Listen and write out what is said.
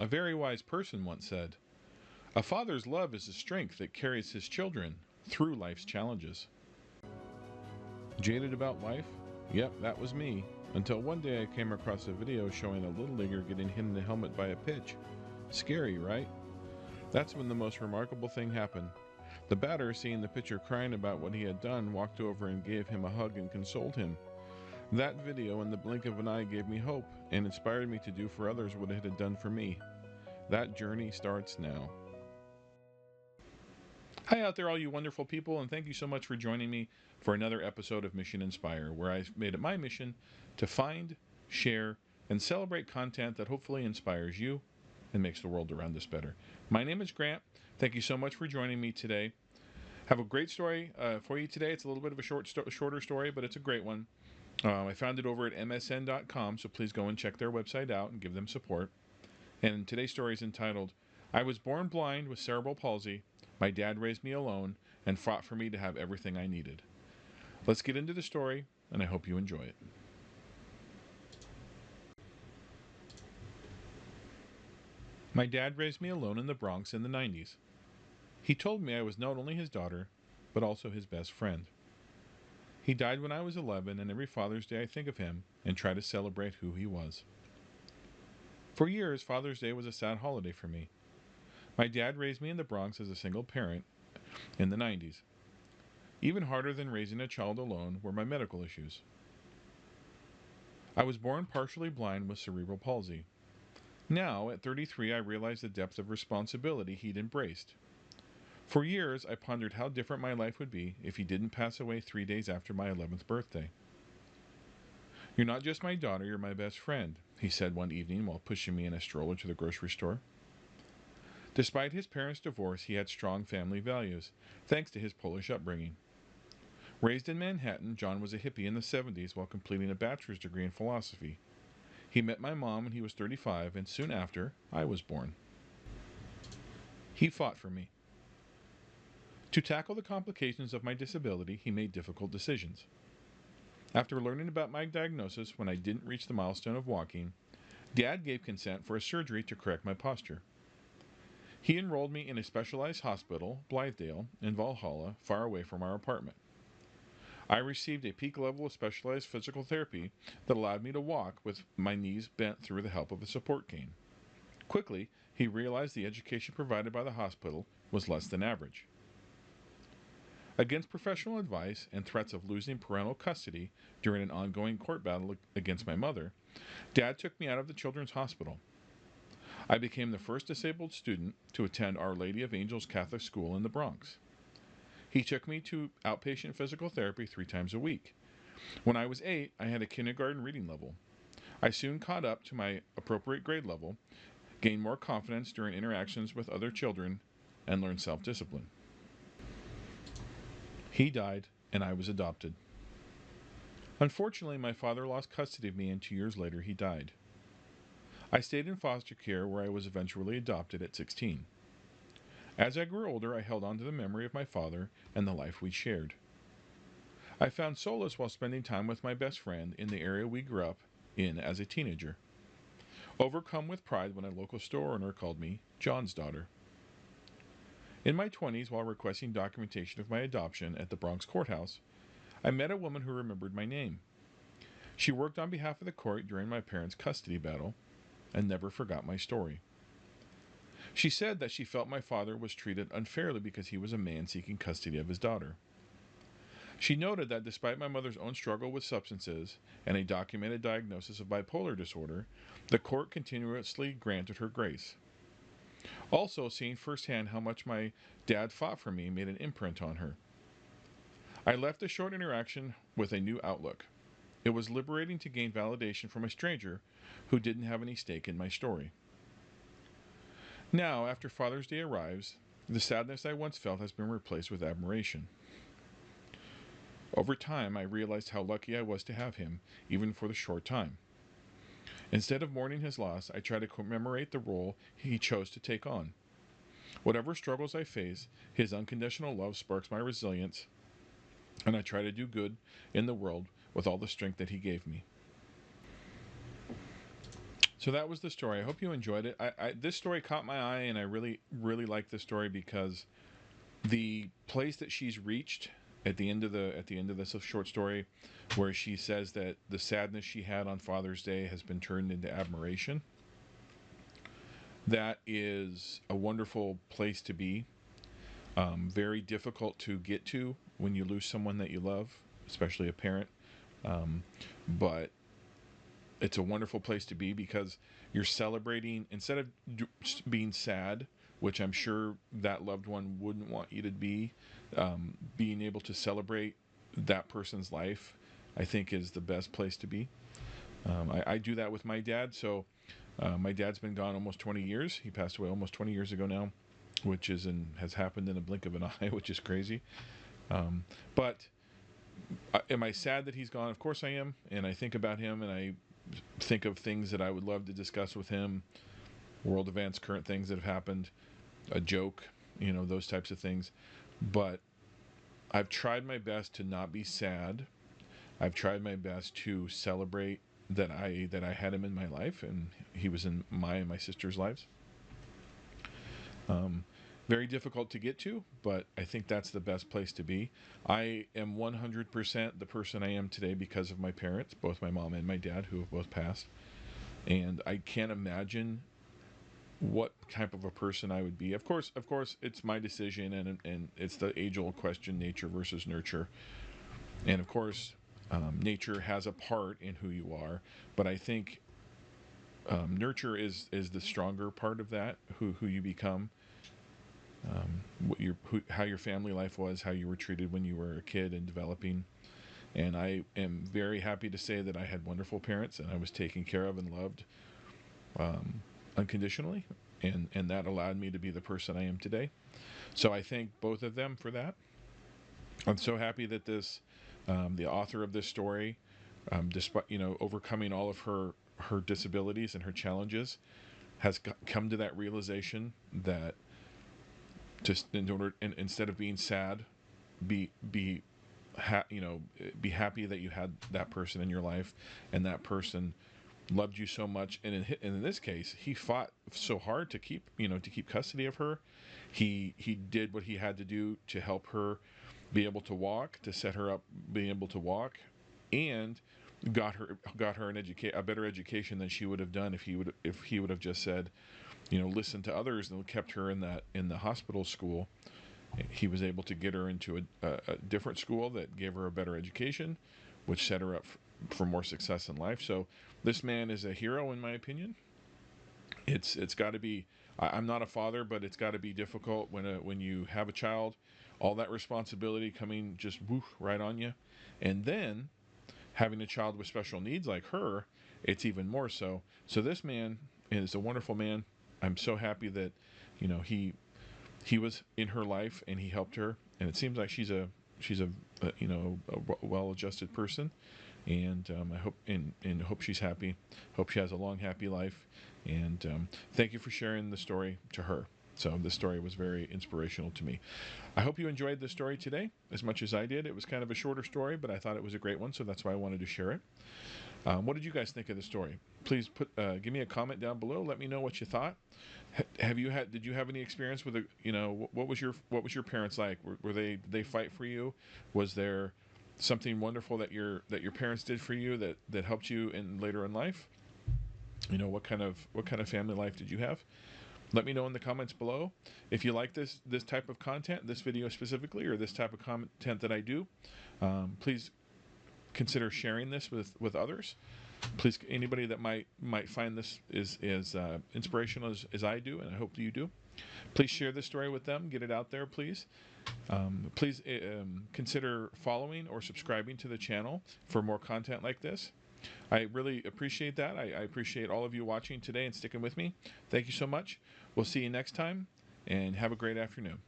A very wise person once said, "A father's love is the strength that carries his children through life's challenges." Jaded about life? Yep, that was me. Until one day I came across a video showing a little leaguer getting hit in the helmet by a pitch. Scary, right? That's when the most remarkable thing happened. The batter, seeing the pitcher crying about what he had done, walked over and gave him a hug and consoled him. That video, in the blink of an eye, gave me hope and inspired me to do for others what it had done for me. That journey starts now. Hi out there, all you wonderful people, and thank you so much for joining me for another episode of Mission Inspire, where I've made it my mission to find, share, and celebrate content that hopefully inspires you and makes the world around us better. My name is Grant. Thank you so much for joining me today. Have a great story for you today. It's a little bit of a shorter story, but it's a great one. I found it over at msn.com, so please go and check their website out and give them support. And today's story is entitled, "I was born blind with cerebral palsy. My dad raised me alone and fought for me to have everything I needed." Let's get into the story, and I hope you enjoy it. My dad raised me alone in the Bronx in the 90s. He told me I was not only his daughter, but also his best friend. He died when I was 11, and every Father's Day I think of him and try to celebrate who he was. For years, Father's Day was a sad holiday for me. My dad raised me in the Bronx as a single parent in the 90s. Even harder than raising a child alone were my medical issues. I was born partially blind with cerebral palsy. Now, at 33, I realize the depth of responsibility he'd embraced. For years, I pondered how different my life would be if he didn't pass away 3 days after my 11th birthday. "You're not just my daughter, you're my best friend," he said one evening while pushing me in a stroller to the grocery store. Despite his parents' divorce, he had strong family values, thanks to his Polish upbringing. Raised in Manhattan, John was a hippie in the 70s while completing a bachelor's degree in philosophy. He met my mom when he was 35, and soon after, I was born. He fought for me. To tackle the complications of my disability, he made difficult decisions. After learning about my diagnosis when I didn't reach the milestone of walking, Dad gave consent for a surgery to correct my posture. He enrolled me in a specialized hospital, Blythedale, in Valhalla, far away from our apartment. I received a peak level of specialized physical therapy that allowed me to walk with my knees bent through the help of a support cane. Quickly, he realized the education provided by the hospital was less than average. Against professional advice and threats of losing parental custody during an ongoing court battle against my mother, Dad took me out of the children's hospital. I became the first disabled student to attend Our Lady of Angels Catholic School in the Bronx. He took me to outpatient physical therapy 3 times a week. When I was 8, I had a kindergarten reading level. I soon caught up to my appropriate grade level, gained more confidence during interactions with other children, and learned self-discipline. He died, and I was adopted. Unfortunately, my father lost custody of me, and 2 years later he died. I stayed in foster care where I was eventually adopted at 16. As I grew older, I held on to the memory of my father and the life we shared. I found solace while spending time with my best friend in the area we grew up in as a teenager. Overcome with pride when a local store owner called me John's daughter. In my 20s, while requesting documentation of my adoption at the Bronx courthouse, I met a woman who remembered my name. She worked on behalf of the court during my parents' custody battle and never forgot my story. She said that she felt my father was treated unfairly because he was a man seeking custody of his daughter. She noted that despite my mother's own struggle with substances and a documented diagnosis of bipolar disorder, the court continuously granted her grace. Also, seeing firsthand how much my dad fought for me made an imprint on her. I left the short interaction with a new outlook. It was liberating to gain validation from a stranger who didn't have any stake in my story. Now, after Father's Day arrives, the sadness I once felt has been replaced with admiration. Over time, I realized how lucky I was to have him, even for the short time. Instead of mourning his loss, I try to commemorate the role he chose to take on. Whatever struggles I face, his unconditional love sparks my resilience, and I try to do good in the world with all the strength that he gave me. So that was the story. I hope you enjoyed it. This story caught my eye, and I really, really like this story because the place that she's reached at the end of this short story, where she says that the sadness she had on Father's Day has been turned into admiration. That is a wonderful place to be. Very difficult to get to when you lose someone that you love, especially a parent. But it's a wonderful place to be because you're celebrating instead of being sad, which I'm sure that loved one wouldn't want you to be. Being able to celebrate that person's life, I think, is the best place to be. I do that with my dad. So my dad's been gone almost 20 years. He passed away almost 20 years ago now, which has happened in a blink of an eye, which is crazy. But am I sad that he's gone? Of course I am, and I think about him, and I think of things that I would love to discuss with him, world events, current things that have happened, a joke, those types of things. But I've tried my best to not be sad. I've tried my best to celebrate that I had him in my life, and he was in my and my sister's lives. Very difficult to get to, but I think that's the best place to be. I am 100% the person I am today because of my parents, both my mom and my dad, who have both passed. And I can't imagine what type of a person I would be. Of course, it's my decision, and it's the age-old question: nature versus nurture. And of course, nature has a part in who you are, but I think nurture is the stronger part of that. Who you become. How your family life was, how you were treated when you were a kid and developing. And I am very happy to say that I had wonderful parents, and I was taken care of and loved unconditionally, and that allowed me to be the person I am today. So I thank both of them for that. I'm so happy that the author of this story, despite overcoming all of her disabilities and her challenges, has come to that realization that just instead of being sad, be happy that you had that person in your life, and that person loved you so much. And in this case, he fought so hard to keep custody of her. He did what he had to do to help her be able to walk, to set her up being able to walk, and got her a better education than she would have done if he would have just said, listened to others and kept her in the hospital school. He was able to get her into a different school that gave her a better education, which set her up for more success in life. So this man is a hero, in my opinion. It's got to be. I'm not a father, but it's got to be difficult when you have a child, all that responsibility coming just right on you, and then having a child with special needs like her, it's even more so. So this man is a wonderful man. I'm so happy that he was in her life and he helped her, and it seems like she's a well-adjusted person, and I hope she's happy. Hope she has a long, happy life, and thank you for sharing the story to her. So this story was very inspirational to me. I hope you enjoyed the story today as much as I did. It was kind of a shorter story, but I thought it was a great one, so that's why I wanted to share it. What did you guys think of the story? Please give me a comment down below. Let me know what you thought. Did you have any experience with what was your parents like? Did they fight for you? Was there something wonderful that your parents did for you that helped you later in life? What kind of family life did you have? Let me know in the comments below. If you like this type of content, this video specifically, or this type of content that I do, please consider sharing this with others. Please, anybody that might find this is inspirational as I do, and I hope you do. Please share this story with them. Get it out there, please. Please consider following or subscribing to the channel for more content like this. I really appreciate that. I appreciate all of you watching today and sticking with me. Thank you so much. We'll see you next time, and have a great afternoon.